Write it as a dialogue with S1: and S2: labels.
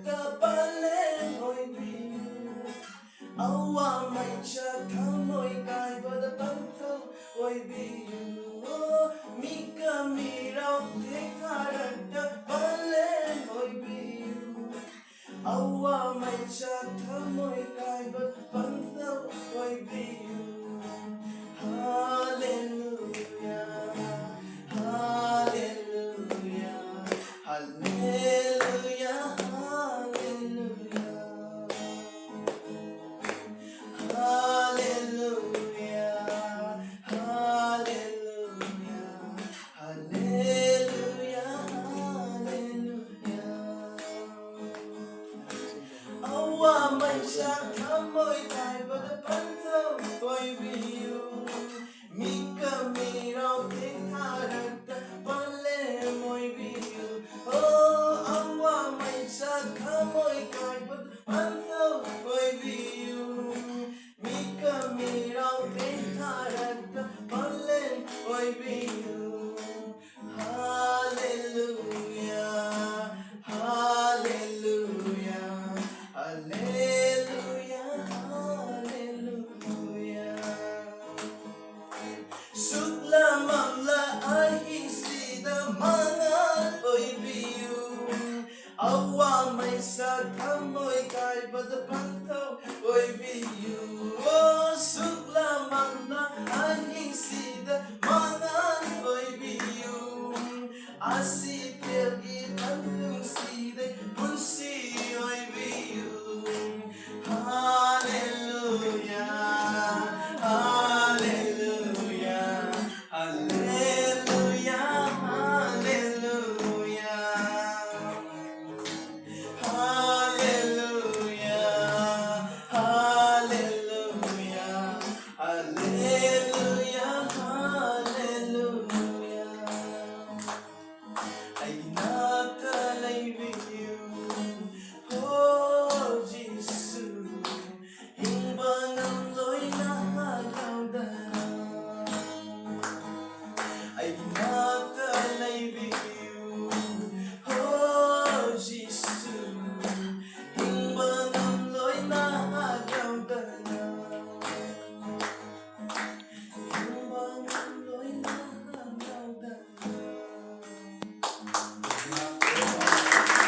S1: the ballet oi biu awa mai cha thamoi kai ba the pantho oi biu mika mirau te karan the ballet oi biu awa mai cha thamoi kai ba pantho oi biu hallelujah hallelujah hallelujah hallelujah hallelujah hallelujah hallelujah awa mai cha thamoi kai ba the pantho oi biu mika mirau te karanta pale moi biu awa mai cha thamoi kai ba the pantho oi biu mika mirau te karanta pale oi biu hallelujah hallelujah hallelujah hallelujah sutla mamla ahi sida mangal oi biu awa mai sa thamoi kai ba the pantho oi biu